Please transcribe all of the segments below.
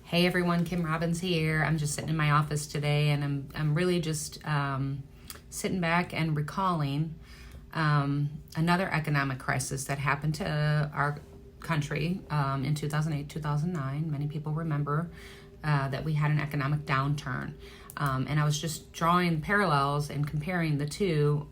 Hey everyone, Kim Robbins here. I'm just sitting in my office today, and I'm really just sitting back and recalling another economic crisis that happened to our country in 2008, 2009. Many people remember that we had an economic downturn, and I was just drawing parallels and comparing the two.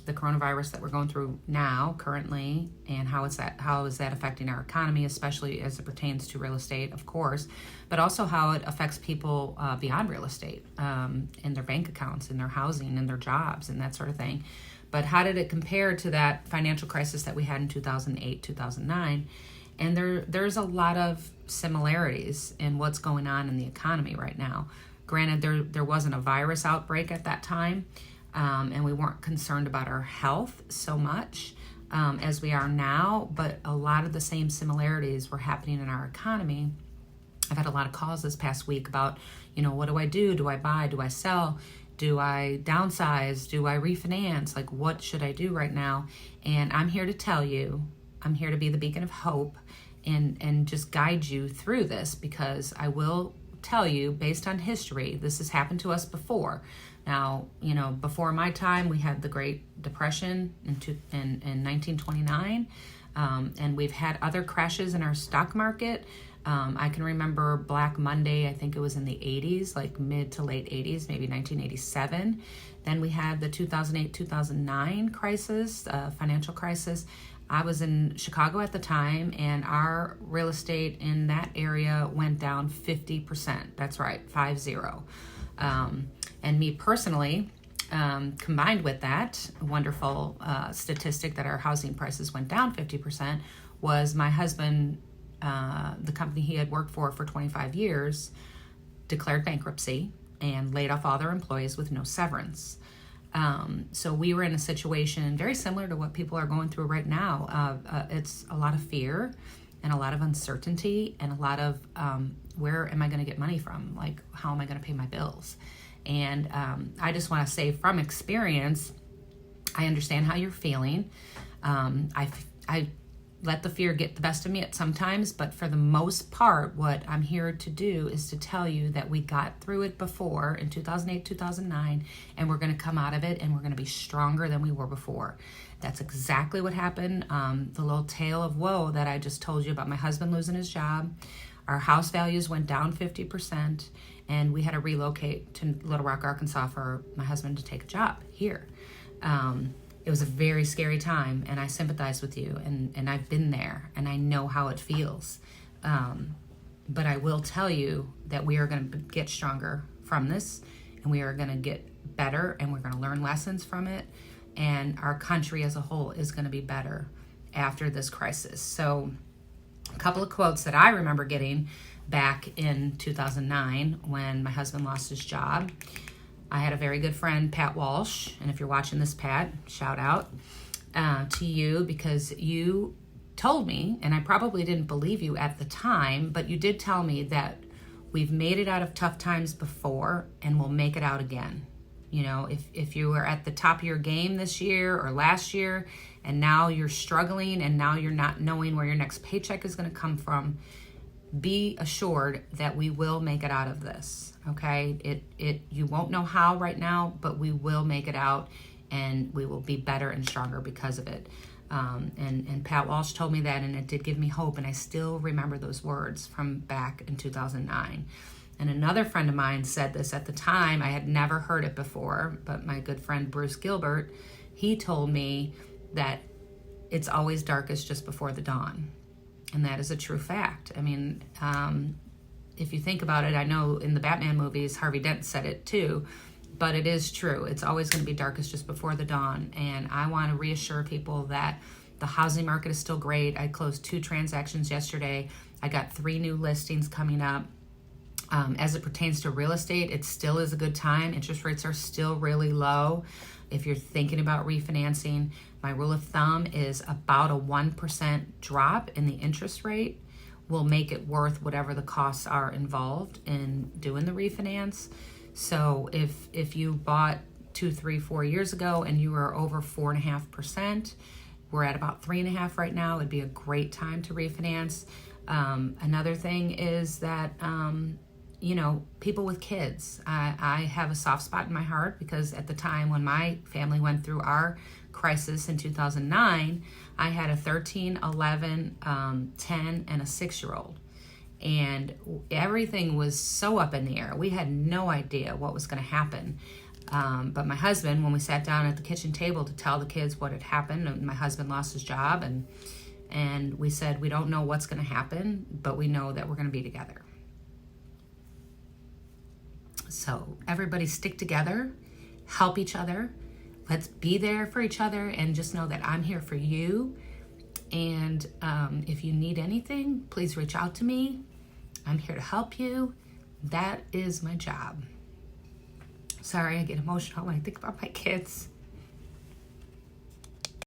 The coronavirus that we're going through now currently, and how is that affecting our economy, especially as it pertains to real estate, of course, but also how it affects people beyond real estate, in their bank accounts, in their housing, in their jobs, and that sort of thing. But how did it compare to that financial crisis that we had in 2008, 2009? And there's a lot of similarities in what's going on in the economy right now. Granted, there wasn't a virus outbreak at that time, and we weren't concerned about our health so much as we are now, but a lot of the same similarities were happening in our economy. I've had a lot of calls this past week about, what do I do? Do I buy? Do I sell? Do I downsize? Do I refinance? Like, what should I do right now? And I'm here to tell you, I'm here to be the beacon of hope and just guide you through this, because I will tell you, based on history, this has happened to us before. Now, before my time, we had the Great Depression in 1929, and we've had other crashes in our stock market. I can remember Black Monday, I think it was in the 80s, like mid to late 80s, maybe 1987. Then we had the 2008-2009 crisis, financial crisis. I was in Chicago at the time, and our real estate in that area went down 50%. That's right, 50. And me personally, combined with that wonderful statistic that our housing prices went down 50%, was my husband, the company he had worked for 25 years, declared bankruptcy and laid off all their employees with no severance. So we were in a situation very similar to what people are going through right now. It's a lot of fear and a lot of uncertainty and a lot of where am I going to get money from? Like, how am I going to pay my bills? And I just want to say from experience, I understand how you're feeling. I let the fear get the best of me at sometimes, but for the most part, what I'm here to do is to tell you that we got through it before in 2008, 2009, and we're going to come out of it, and we're going to be stronger than we were before. That's exactly what happened. The little tale of woe that I just told you about my husband losing his job. Our house values went down 50%, and we had to relocate to Little Rock, Arkansas for my husband to take a job here. It was a very scary time, and I sympathize with you, and I've been there, and I know how it feels. But I will tell you that we are going to get stronger from this, and we are going to get better, and we're going to learn lessons from it, and our country as a whole is going to be better after this crisis. So a couple of quotes that I remember getting back in 2009 when my husband lost his job. I had a very good friend, Pat Walsh, and if you're watching this, Pat, shout out to you, because you told me, and I probably didn't believe you at the time, but you did tell me that we've made it out of tough times before and we'll make it out again. If you were at the top of your game this year or last year, and now you're struggling and now you're not knowing where your next paycheck is going to come from, be assured that we will make it out of this. Okay, you won't know how right now, but we will make it out, and we will be better and stronger because of it. And Pat Walsh told me that, and it did give me hope, and I still remember those words from back in 2009. And another friend of mine said this at the time. I had never heard it before, but my good friend Bruce Gilbert, he told me that it's always darkest just before the dawn. And that is a true fact. I mean, if you think about it, I know in the Batman movies, Harvey Dent said it too, but it is true. It's always going to be darkest just before the dawn. And I want to reassure people that the housing market is still great. I closed 2 transactions yesterday. I got 3 new listings coming up. As it pertains to real estate, it still is a good time. Interest rates are still really low. If you're thinking about refinancing, my rule of thumb is about a 1% drop in the interest rate will make it worth whatever the costs are involved in doing the refinance. So if you bought 2, 3, 4 years ago and you were over 4.5%, we're at about 3.5% right now. It'd be a great time to refinance. Another thing is that, people with kids. I have a soft spot in my heart because at the time when my family went through our crisis in 2009, I had a 13, 11, 10, and a 6-year-old. And everything was so up in the air. We had no idea what was going to happen. But my husband, when we sat down at the kitchen table to tell the kids what had happened, and my husband lost his job, and we said, we don't know what's going to happen, but we know that we're going to be together. So everybody stick together, help each other. Let's be there for each other and just know that I'm here for you. And if you need anything, please reach out to me. I'm here to help you. That is my job. Sorry, I get emotional when I think about my kids.